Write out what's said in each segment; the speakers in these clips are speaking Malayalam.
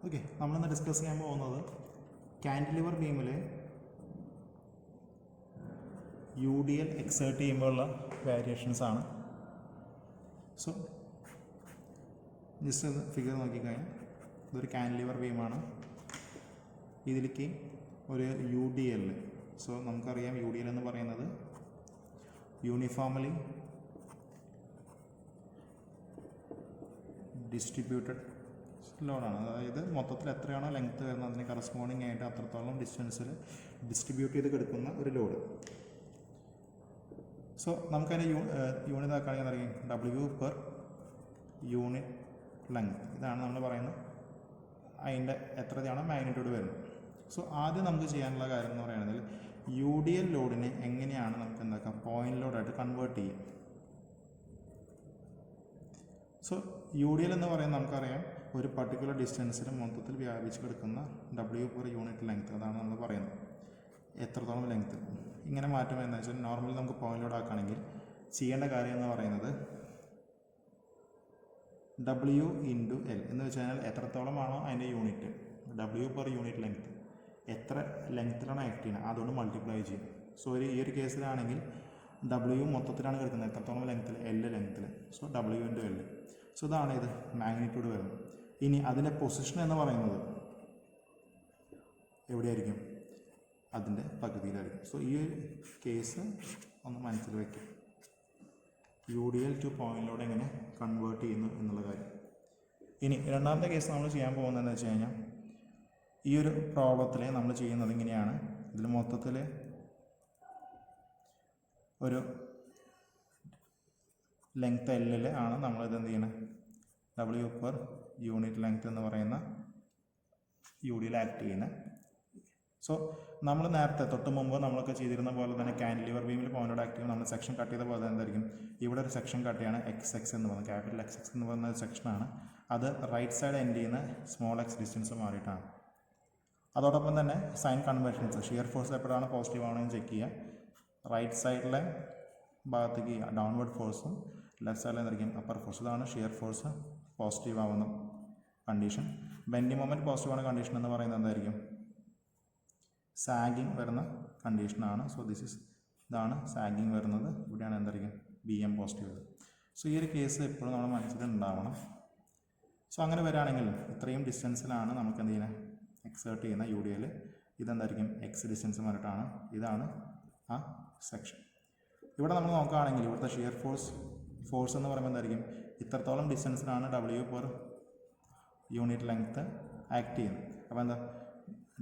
ഓക്കെ, നമ്മളിന്ന് ഡിസ്കസ് ചെയ്യാൻ പോകുന്നത് കാൻറ്റിലിവർ ബീമിൽ യു ഡി എൽ എക്സേർട്ട് ചെയ്യുമ്പോഴുള്ള വേരിയേഷൻസ് ആണ്. സോ ജസ്റ്റ് ഒന്ന് ഫിഗർ നോക്കിക്കഴിഞ്ഞാൽ ഇതൊരു കാൻറ്റിലിവർ ബീമാണ്. ഇതിലേക്ക് ഒരു യു ഡി എൽ, സോ നമുക്കറിയാം യു ഡി എൽ എന്ന് പറയുന്നത് യൂണിഫോംലി ഡിസ്ട്രിബ്യൂട്ടഡ് ലോഡാണ്. അതായത് മൊത്തത്തിൽ എത്രയാണോ ലെങ്ത്ത് വരുന്നത് അതിന് കറസ്പോണ്ടിങ് ആയിട്ട് അത്രത്തോളം ഡിസ്റ്റൻസിൽ ഡിസ്ട്രിബ്യൂട്ട് ചെയ്ത് കിടക്കുന്ന ഒരു ലോഡ്. സോ നമുക്കതിൻ്റെ യൂണിറ്റ് ആക്കുകയാണെങ്കിൽ അറിയാം ഡബ്ല്യു പെർ യൂണിറ്റ് ലെങ്ത്. ഇതാണ് നമ്മൾ പറയുന്നത് അതിൻ്റെ എത്രയാണോ മാഗ്നിറ്റ്യൂഡ് വരുന്നത്. സോ ആദ്യം നമുക്ക് ചെയ്യാനുള്ള കാര്യം എന്ന് പറയുന്നത് യു ഡി എൽ ലോഡിനെ എങ്ങനെയാണ് നമുക്ക് എന്താക്കാം പോയിന്റ് ലോഡായിട്ട് കൺവേർട്ട് ചെയ്യും. സോ യു ഡി എൽ എന്ന് പറയുന്നത് നമുക്കറിയാം ഒരു പർട്ടിക്കുലർ ഡിസ്റ്റൻസിൽ മൊത്തത്തിൽ വ്യാപിച്ച് കിടക്കുന്ന ഡബ്ല്യു പെർ യൂണിറ്റ് ലെങ്ത്, അതാണ് നമ്മൾ പറയുന്നത് എത്രത്തോളം ലെങ്ത്ത്. ഇങ്ങനെ മാറ്റം എന്ന് വെച്ചാൽ നോർമലി നമുക്ക് പോയിന്റ് ലോഡ് ആക്കുകയാണെങ്കിൽ ചെയ്യേണ്ട കാര്യം എന്ന് പറയുന്നത് ഡബ്ല്യു ഇൻറ്റു എൽ എന്ന് വെച്ച് കഴിഞ്ഞാൽ എത്രത്തോളമാണോ അതിൻ്റെ unit W per unit length, എത്ര ലെങ്ത്തിലാണ് ആക്ട് ചെയ്യുന്നത് അതുകൊണ്ട് മൾട്ടിപ്ലൈ ചെയ്യും. സോ ഈ ഒരു കേസിലാണെങ്കിൽ ഡബ്ല്യു മൊത്തത്തിലാണ് കിടക്കുന്നത് എത്രത്തോളം ലെങ്ത്തിൽ, എൽ ലെങ്ത്തിൽ. So W into L. So ഇതാണ് ഇത് മാഗ്നിറ്റ്യൂഡ് വരുന്നത്. ഇനി അതിൻ്റെ പൊസിഷൻ എന്ന് പറയുന്നത് എവിടെയായിരിക്കും, അതിൻ്റെ പകുതിയിലായിരിക്കും. സോ ഈ ഒരു കേസ് ഒന്ന് മനസ്സിൽ വയ്ക്കും, U D L to point load എങ്ങനെ കൺവേർട്ട് ചെയ്യുന്നു എന്നുള്ള കാര്യം. ഇനി രണ്ടാമത്തെ കേസ് നമ്മൾ ചെയ്യാൻ പോകുന്നതെന്ന് വെച്ച് കഴിഞ്ഞാൽ ഈ ഒരു പ്രോബ്ലത്തിൽ നമ്മൾ ചെയ്യുന്നത് ഇങ്ങനെയാണ്. ഇതിൽ മൊത്തത്തിൽ ഒരു ലെങ്ത് എല്ലിൽ ആണ് നമ്മളിത് എന്ത് ചെയ്യണത് ഡബ്ല്യു പെർ യൂണിറ്റ് ലെങ്ത് എന്ന് പറയുന്ന യു ഡിയിൽ ആക്ട് ചെയ്യുന്നത്. സോ നമ്മൾ നേരത്തെ തൊട്ട് മുമ്പ് നമ്മളൊക്കെ ചെയ്തിരുന്ന പോലെ തന്നെ കാൻറ്റിലിവർ ബീമിൽ പോയിന്റ് ലോഡ് ആക്ട് ചെയ്യുമ്പോൾ നമ്മൾ സെക്ഷൻ കട്ട് ചെയ്ത പോലെ എന്തായിരിക്കും ഇവിടെ ഒരു സെക്ഷൻ കട്ട് ചെയ്യാണ് എക്സ് എക്സ് എന്ന് പറയുന്നത്, ക്യാപിറ്റൽ എക്സ് എക്സ് എന്ന് പറയുന്ന ഒരു സെക്ഷനാണ്. അത് റൈറ്റ് സൈഡ് എൻഡ് ചെയ്യുന്ന സ്മോൾ എക്സ് ഡിസ്റ്റൻസ് മാറിയിട്ടാണ്. അതോടൊപ്പം തന്നെ സൈൻ കൺവെൻഷൻസ്, ഷിയർ ഫോഴ്സ് എപ്പോഴാണ് പോസിറ്റീവ് ആണെന്ന് ചെക്ക് ചെയ്യുക. റൈറ്റ് സൈഡിലെ ഭാഗത്തേക്ക് ഡൗൺവേർഡ് ഫോഴ്സും ലെഫ്റ്റ് സൈഡിൽ എന്തായിരിക്കും അപ്പർ ഫോഴ്സ്. ഇതാണ് ഷിയർ ഫോഴ്സ് പോസിറ്റീവ് ആവുന്ന കണ്ടീഷൻ. ബെൻഡിങ് മൊമെൻറ്റ് പോസിറ്റീവ് ആവുന്ന കണ്ടീഷൻ എന്ന് പറയുന്നത് എന്തായിരിക്കും സാഗിങ് വരുന്ന കണ്ടീഷനാണ്. സോ ഇതാണ് സാഗിങ് വരുന്നത്, ഇവിടെയാണ് എന്തായിരിക്കും ബി എം പോസിറ്റീവ്. സോ ഈ ഒരു കേസ് എപ്പോഴും നമ്മുടെ മനസ്സിലുണ്ടാവണം. സോ അങ്ങനെ വരികയാണെങ്കിൽ ഇത്രയും ഡിസ്റ്റൻസിലാണ് നമുക്ക് എന്ത് ചെയ്യുന്നത് എക്സേർട്ട് ചെയ്യുന്ന യു ഡി എൽ. ഇതെന്തായിരിക്കും എക്സ് ഡിസ്റ്റൻസ് പറഞ്ഞിട്ടാണ്. ഇതാണ് ആ സെക്ഷൻ. ഇവിടെ നമ്മൾ നോക്കുകയാണെങ്കിൽ ഇവിടുത്തെ ഷിയർ ഫോഴ്സ് എന്ന് പറയുമ്പോൾ എന്തായിരിക്കും ഇത്രത്തോളം ഡിസ്റ്റൻസിലാണ് W per unit length act ചെയ്യുന്നത്. അപ്പോൾ എന്താ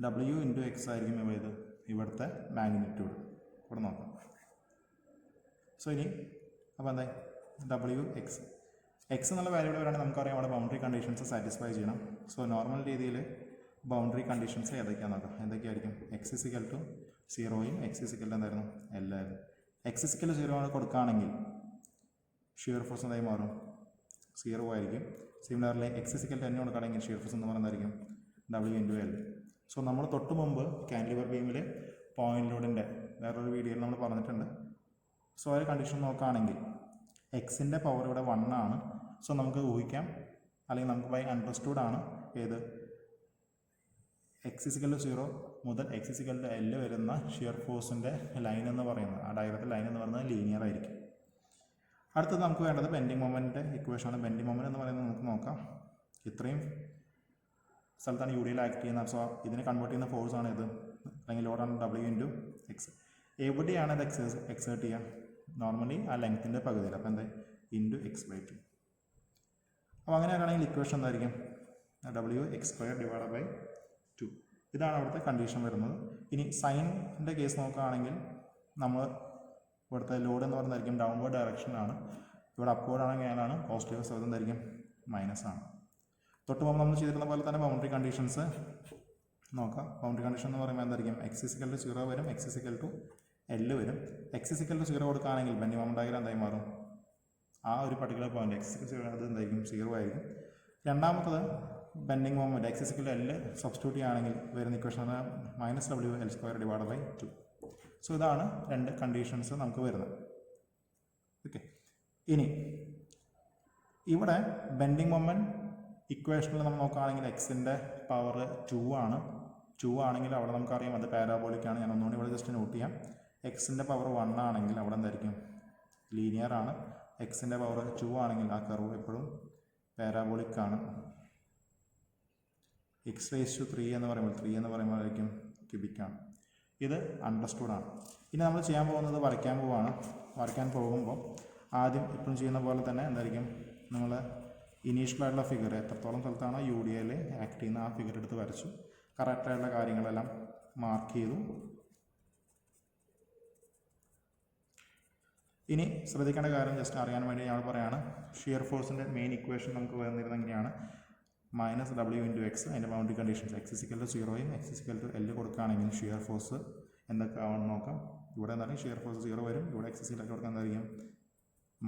ഡബ്ല്യു ഇൻറ്റു എക്സ് ആയിരിക്കും ഇവിടുത്തെ മാഗ്നിറ്റ്യൂഡ്. ഇവിടെ നോക്കാം. സോ ഇനി അപ്പോൾ എന്താ ഡബ്ല്യു എക്സ് എന്നുള്ള വാല്യൂ വരാണെങ്കിൽ നമുക്കറിയാം അവിടെ ബൗണ്ടറി കണ്ടീഷൻസ് സാറ്റിസ്ഫൈ ചെയ്യണം. സോ നോർമൽ രീതിയിൽ ബൗണ്ടറി കണ്ടീഷൻസ് ഏതൊക്കെയാണെന്ന് നോക്കാം. എന്തൊക്കെയായിരിക്കും എക്സ് ഇസിക്കൽ ടു 0യും എക്സ് ഇസിക്കൽ എന്തായിരുന്നു എല്ലായിരുന്നു. എക്സ് ഇസിക്കൽ 0 കൊടുക്കുകയാണെങ്കിൽ ഷിയർ ഫോഴ്സ് എന്തായി മാറും 0 ആയിരിക്കും. സിമിലർലി എക്സ് ഇസിക്കൽ 10 കൊടുക്കുകയാണെങ്കിൽ ഷിയർ ഫോഴ്സ് എന്ന് പറയുന്നതായിരിക്കും ഡബ്ല്യു ഇൻറ്റു എൽ. സോ നമ്മൾ തൊട്ട് മുമ്പ് കാൻറ്റിലിവർ ബീമിൽ പോയിന്റ് ലോഡിൻ്റെ വേറൊരു വീഡിയോയിൽ നമ്മൾ പറഞ്ഞിട്ടുണ്ട്. സോ ആ ഒരു കണ്ടീഷൻ നോക്കുകയാണെങ്കിൽ എക്സിൻ്റെ പവർ ഇവിടെ 1 ആണ്. സോ നമുക്ക് ഊഹിക്കാം അല്ലെങ്കിൽ നമുക്ക് ബൈ അണ്ടർസ്റ്റുഡ് ആണ് ഏത് എക്സ് ഇസിക്കൽ 0 മുതൽ എക്സ് ഇസിക്കൽ എൽ വരുന്ന ഷിയർ ഫോഴ്സിൻ്റെ ലൈൻ എന്ന് പറയുന്നത്, ആ ഡയഗ്രത്തിൽ ലൈൻ എന്ന് പറയുന്നത് ലീനിയർ ആയിരിക്കും. അടുത്തത് നമുക്ക് വേണ്ടത് ബെൻഡിങ് മൊമെൻറ്റിൻ്റെ ഇക്വേഷനാണ്. ബെൻഡിങ് മൊമെൻറ്റ് എന്ന് പറയുന്നത് നമുക്ക് നോക്കാം. ഇത്രയും സ്ഥലത്താണ് യു ഡി എൽ ആക്ട് ചെയ്യുന്നത്. സോ ഇതിനെ കൺവേർട്ട് ചെയ്യുന്ന ഫോഴ്സാണ് ഇത്, അല്ലെങ്കിൽ ലോഡാണ് ഡബ്ല്യു ഇൻറ്റു എക്സ്. എവിടെയാണ് ഇത് എക്സേർട്ട് ചെയ്യുക നോർമലി ആ ലെങ്ത്തിൻ്റെ പകുതിയിൽ. അപ്പോൾ എന്താ ഇൻറ്റു x/2. അപ്പോൾ അങ്ങനെ ആണെങ്കിൽ ഇക്വേഷൻ എന്തായിരിക്കും ഡബ്ല്യു x² ഡിവൈഡ് ബൈ 2. ഇതാണ് അവിടുത്തെ കണ്ടീഷൻ വരുന്നത്. ഇനി സൈനിൻ്റെ കേസ് നോക്കുകയാണെങ്കിൽ നമ്മൾ ഇവിടുത്തെ ലോഡ് എന്ന് പറയുന്നതായിരിക്കും ഡൗൺവേർഡ് ഡയറക്ഷനാണ്. ഇവിടെ അപ്വേർഡ് ആണെങ്കിൽ ഏതാണ് പോസിറ്റീവ്. സോ എന്തായിരിക്കും മൈനസ് ആണ്. തൊട്ട് മുമ്പ് നമ്മൾ ചെയ്തിരുന്ന പോലെ തന്നെ ബൗണ്ടറി കണ്ടീഷൻസ് നോക്കാം. ബൗണ്ടറി കണ്ടീഷൻ എന്ന് പറയുമ്പോൾ എന്തായിരിക്കും എക്സ് ഇസിക്കൽ ടു 0 വരും, എക്സ് ഇസിക്കൽ ടു എൽ വരും. എക്സ് ഇസിക്കൽ ടു 0 കൊടുക്കുകയാണെങ്കിൽ ബെൻഡിങ് മൊമെൻറ്റ് ഡയഗ്രം എന്തായി മാറും ആ ഒരു പർട്ടിക്കുലർ പോയിന്റ് എക്സ് ഇസിക്കൽ 0 അത് എന്തായിരിക്കും 0 ആയിരിക്കും. രണ്ടാമത്തത് bending moment X is equal L substitute ചെയ്യുകയാണെങ്കിൽ വരുന്ന equation minus W L divide by 2. So ഇതാണ് രണ്ട് കണ്ടീഷൻസ് നമുക്ക് വരുന്നത്. ഓക്കെ, ഇനി ഇവിടെ ബെൻഡിങ് മൊമെൻറ്റ് ഇക്വേഷനിൽ നമ്മൾ നോക്കുകയാണെങ്കിൽ എക്സിൻ്റെ പവർ 2 ആണ്. 2 ആണെങ്കിൽ അവിടെ നമുക്കറിയാം അത് പാരാബോളിക്കാണ്. ഞാൻ ഒന്നുകൂടി ഇവിടെ ജസ്റ്റ് നോട്ട് ചെയ്യാം. എക്സിൻ്റെ പവർ 1 ആണെങ്കിൽ അവിടെ എന്തായിരിക്കും, ലീനിയർ ആണ്. എക്സിൻ്റെ പവർ 2 ആണെങ്കിൽ ആ കർവ് എപ്പോഴും പാരാബോളിക്കാണ്. എക്സ് റേസ് ടു 3 എന്ന് പറയുമ്പോഴായിരിക്കും ക്യൂബിക്കാണ്. ഇത് അണ്ടർസ്റ്റുഡ് ആണ്. ഇനി നമ്മൾ ചെയ്യാൻ പോകുന്നത് വരയ്ക്കാൻ പോകുമ്പോൾ ആദ്യം ഇപ്പോഴും ചെയ്യുന്ന പോലെ തന്നെ എന്തായിരിക്കും, നമ്മൾ ഇനീഷ്യലായിട്ടുള്ള ഫിഗർ എത്രത്തോളം സ്ഥലത്താണോ യു ഡി എയിൽ ആക്ട് ചെയ്യുന്ന ആ ഫിഗർ എടുത്ത് വരച്ചു. കറക്റ്റായിട്ടുള്ള കാര്യങ്ങളെല്ലാം മാർക്ക് ചെയ്തു. ഇനി ശ്രദ്ധിക്കേണ്ട കാര്യം ജസ്റ്റ് അറിയാൻ വേണ്ടി ഞാൻ പറയുകയാണ്, ഷിയർ ഫോഴ്സിൻ്റെ മെയിൻ ഇക്വേഷൻ നമുക്ക് വരുന്നിരുന്നത് എങ്ങനെയാണ്, -W × x. അതിൻ്റെ ബൗണ്ടറി കണ്ടീഷൻസ് x = 0യും x = L കൊടുക്കുകയാണെങ്കിൽ ഷിയർ ഫോഴ്സ് എന്തൊക്കെ ആവണം നോക്കാം. ഇവിടെ എന്തായാലും ഷിയർ ഫോഴ്സ് 0 വരും. ഇവിടെ x = കൊടുക്കാൻ എന്തായിരിക്കും,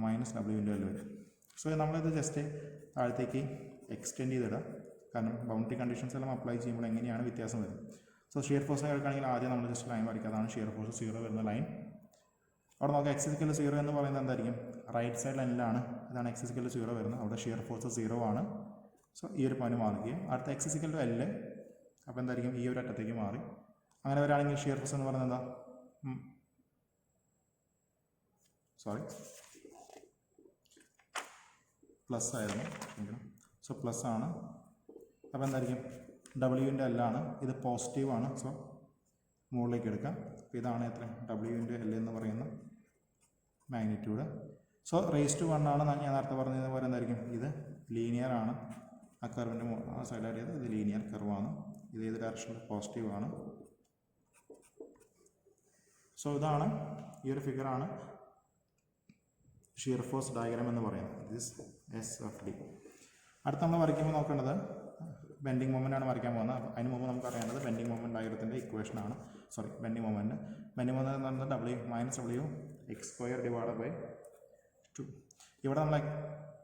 -W × L വരും. സോ നമ്മളിത് ജസ്റ്റ് താഴത്തേക്ക് എക്സ്റ്റെൻഡ് ചെയ്തിടാം. കാരണം ബൗണ്ടറി കണ്ടീഷൻസ് എല്ലാം അപ്ലൈ ചെയ്യുമ്പോൾ എങ്ങനെയാണ് വ്യത്യാസം വരുന്നത്. സോ ഷിയർ ഫോഴ്സിനെ എടുക്കുകയാണെങ്കിൽ ആദ്യം നമ്മൾ ജസ്റ്റ് ലൈൻ വരയ്ക്കുക. അതാണ് ഷിയർ ഫോഴ്സ് 0 വരുന്ന ലൈൻ. അവിടെ നോക്കാം x = 0 എന്ന് പറയുന്നത് എന്തായിരിക്കും, റൈറ്റ് സൈഡ് ലൈനിലാണ്. ഇതാണ് x = 0 വരുന്നത്. അവിടെ ഷിയർ ഫോഴ്സ് 0 ആണ്. സോ ഈ ഒരു പോയിന്റ് മാർക്ക് ചെയ്യും. അടുത്ത x = L. അപ്പോൾ എന്തായിരിക്കും, ഈ ഒരു അറ്റത്തേക്ക് മാറി. അങ്ങനെ വരികയാണെങ്കിൽ ഷിയർ ഫോഴ്സ് എന്ന് പറയുന്നത് എന്താ, പ്ലസ് ആയിരുന്നു. സോ പ്ലസ് ആണ്. അപ്പോൾ എന്തായിരിക്കും, W × L ആണ്. ഇത് പോസിറ്റീവ് ആണ്. സോ മുകളിലേക്ക് എടുക്കാം. അപ്പോൾ ഇതാണ് എത്ര, W × L എന്ന് പറയുന്ന മാഗ്നിറ്റ്യൂഡ്. സോ റേസ് ടു 1 ആണ്. ഞാൻ നേരത്തെ പറഞ്ഞതുപോലെ എന്തായിരിക്കും, ഇത് ലീനിയർ ആണ്. ആ കർവിൻ്റെ ആ സൈഡായിട്ട് ഇത് ലീനിയർ കർവാണ്. ഇത് ഏത് ഡയറക്ഷനിൽ പോസിറ്റീവ് ആണ്. സോ ഇതാണ്, ഈ ഒരു ഫിഗറാണ് ഷിയർ ഫോഴ്സ് ഡയഗ്രാം എന്ന് പറയുന്നത്. This SFD. അടുത്ത നമ്മൾ വരയ്ക്കുമ്പോൾ നോക്കേണ്ടത് ബെൻഡിങ് മൊമെൻ്റ് ആണ് വരയ്ക്കാൻ പോകുന്നത്. അതിന് മുമ്പ് നമുക്ക് അറിയേണ്ടത് ബെൻഡിങ് മൊമെൻ്റ് ഡയഗ്രത്തിൻ്റെ ഇക്വേഷനാണ്. ബെൻഡിങ് മൊമെൻ്റ് എന്ന് പറയുന്നത് W - x² / 2. ഇവിടെ നമ്മൾ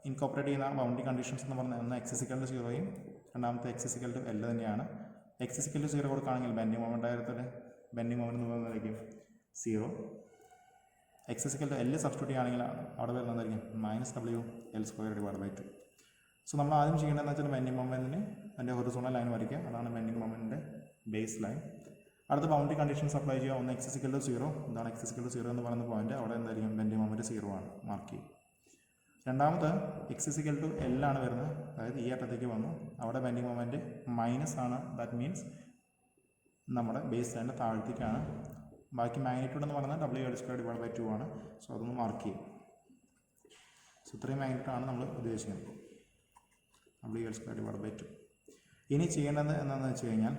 ഇൻകോപ്പറേറ്റ് ചെയ്യുന്ന ബൗണ്ടറി കണ്ടീഷൻസ് എന്ന് പറഞ്ഞാൽ ഒന്ന് x = 0യും രണ്ടാമത്തെ x = L തന്നെയാണ്. x = 0 കൊടുക്കുകയാണെങ്കിൽ ബെൻഡിങ് മൊമെൻ്റ് ഡയഗ്രത്തിൽ ബെൻഡിങ് മൊമെൻ്റ് എന്ന് പറയുന്നതായിരിക്കും 0. x = L സബ്സ്റ്റിറ്റ്യൂട്ട് ചെയ്യുകയാണെങ്കിൽ അവിടെ വരുന്നതായിരിക്കും -W L² / 2. സോ നമ്മൾ ആദ്യം ചെയ്യേണ്ടതെന്ന് വെച്ചാൽ ബെൻഡിങ് മൊമെൻറ്റിന് അതിൻ്റെ ഹൊറിസോണൽ ലൈൻ വരയ്ക്കുക. അതാണ് ബെൻഡിങ് മൊമെൻറ്റിൻ്റെ ബേസ് ലൈൻ. അടുത്ത ബൗണ്ടറി കണ്ടീഷൻസ് അപ്ലൈ ചെയ്യുക. ഒന്ന് x = 0. ഇതാണ് x = 0 എന്ന് പറയുന്ന പോയിന്റ്. അവിടെ എന്തായിരിക്കും, ബെൻഡിങ് മൊമെൻറ്റ് 0 ആണ്, മാർക്ക് ചെയ്യും. രണ്ടാമത് x = L ആണ് വരുന്നത്. അതായത് ഈ അറ്റത്തേക്ക് വന്നു. അവിടെ ബെൻഡിങ് മൊമെൻറ്റ് മൈനസ് ആണ്. ദാറ്റ് മീൻസ് നമ്മുടെ ബേസ് ലൈനിൻ്റെ താഴത്തേക്കാണ്. ബാക്കി മാഗ്നിറ്റ്യൂഡ് എന്ന് പറയുന്നത് W L² / 2 ആണ്. സോ അതൊന്ന് മാർക്ക് ചെയ്യും. സോ ഇത്രയും മാഗ്നിറ്റ്യൂഡ് ആണ് നമ്മൾ ഉദ്ദേശിക്കുന്നത്, W L² / 2. ഇനി ചെയ്യേണ്ടത് എന്താണെന്ന് വെച്ച് കഴിഞ്ഞാൽ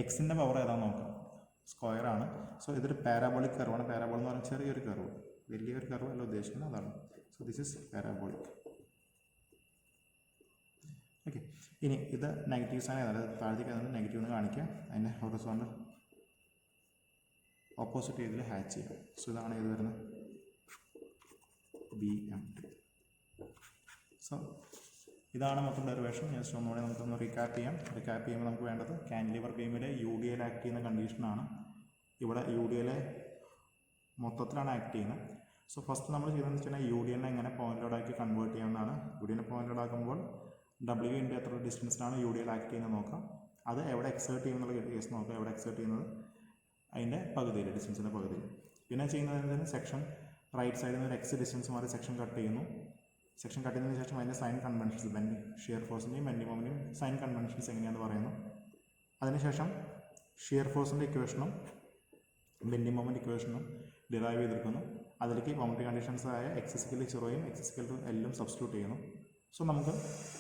എക്സിൻ്റെ പവർ ഏതാണെന്ന് നോക്കാം. സ്ക്വയർ ആണ്. സോ ഇതൊരു പാരാബോളിക് കർവാണ്. പാരാബോൾ എന്ന് പറഞ്ഞാൽ ചെറിയൊരു കർവ്, വലിയൊരു കർവ് അല്ല ഉദ്ദേശിക്കുന്നത്, അതാണ്. So this is parabolic. Okay. ഇനി ഇത് നെഗറ്റീവ് സൈൻ ഏതാണ്, താഴത്തേക്ക് നെഗറ്റീവ് എന്ന് കാണിക്കുക. അതിൻ്റെ ഹൊറിസോണ്ടൽ ഓപ്പോസിറ്റ് രീതിയിൽ ഹാച്ച് ചെയ്യാം. സോ ഇതാണ് ഇത് വരുന്നത്, BMT. സോ ഇതാണ് മൊത്തം ഡെറിവേഷൻ. ജസ്റ്റ് ഒന്നുകൂടെ നമുക്കൊന്ന് റീക്യാപ്പ് ചെയ്യാം. റീക്യാപ്പ് ചെയ്യുമ്പോൾ നമുക്ക് വേണ്ടത് കാൻറ്റിലിവർ ബീമിലെ UDL ആക്ട് ചെയ്യുന്ന കണ്ടീഷനാണ്. ഇവിടെ UDL മൊത്തത്തിലാണ് ആക്ട് ചെയ്യുന്നത്. സോ ഫസ്റ്റ് നമ്മൾ ചെയ്തതെന്ന് വെച്ച് കഴിഞ്ഞാൽ UDL എങ്ങനെ പോയിന്റ് ലോഡാക്കി കൺവേർട്ട് ചെയ്യാവുന്നതാണ്. UDL പോയിന്റ് ലോഡ് ആക്കുമ്പോൾ W × എത്ര ഡിസ്റ്റൻസിലാണ് UDL ആക്ട് ചെയ്യുന്നത് നോക്കാം. അത് എവിടെ എക്സേർട്ട് ചെയ്യുന്നുള്ള കേസ് നോക്കാം. എവിടെ എക്സേർട്ട് ചെയ്യുന്നത്, അതിൻ്റെ പകുതിയിൽ, ഡിസ്റ്റൻസിൻ്റെ പകുതിയിൽ. പിന്നെ ചെയ്യുന്നതിന് സെക്ഷൻ റൈറ്റ് സൈഡിൽ നിന്ന് ഒരു X ഡിസ്റ്റൻസ് മാറി സെക്ഷൻ കട്ട് ചെയ്യുന്നു. സെക്ഷൻ കട്ട് ചെയ്തതിന് ശേഷം അതിൻ്റെ സൈൻ കൺവെൻഷൻസ്, ബെൻഡിങ് ഷിയർ ഫോഴ്സിൻ്റെയും ബെൻഡിങ് മൊമെൻ്റിൻ്റെയും സൈൻ കൺവെൻഷൻസ് എങ്ങനെയാണെന്ന് പറയുന്നു. അതിനുശേഷം ഷിയർ ഫോഴ്സിൻ്റെ ഇക്വേഷനും ബെൻഡിങ് മൊമെൻ്റ് ഇക്വേഷനും ഡിറൈവ് ചെയ്തെടുക്കുന്നു. അതിലേക്ക് ബൗണ്ടറി കണ്ടീഷൻസ് ആയ x = 0യും x = L സബ്സ്റ്റിറ്റ്യൂട്ട് ചെയ്യുന്നു. സോ നമുക്ക്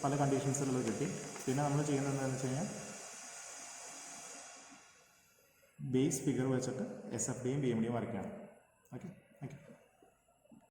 പല കണ്ടീഷൻസിലുള്ളത് കിട്ടി. പിന്നെ നമ്മൾ ചെയ്യുന്നത് എന്താണെന്ന് വെച്ച് കഴിഞ്ഞാൽ ബേസ് ഫിഗർ വെച്ചിട്ട് SFDയും BMDയും വരയ്ക്കുകയാണ്. ഓക്കെ.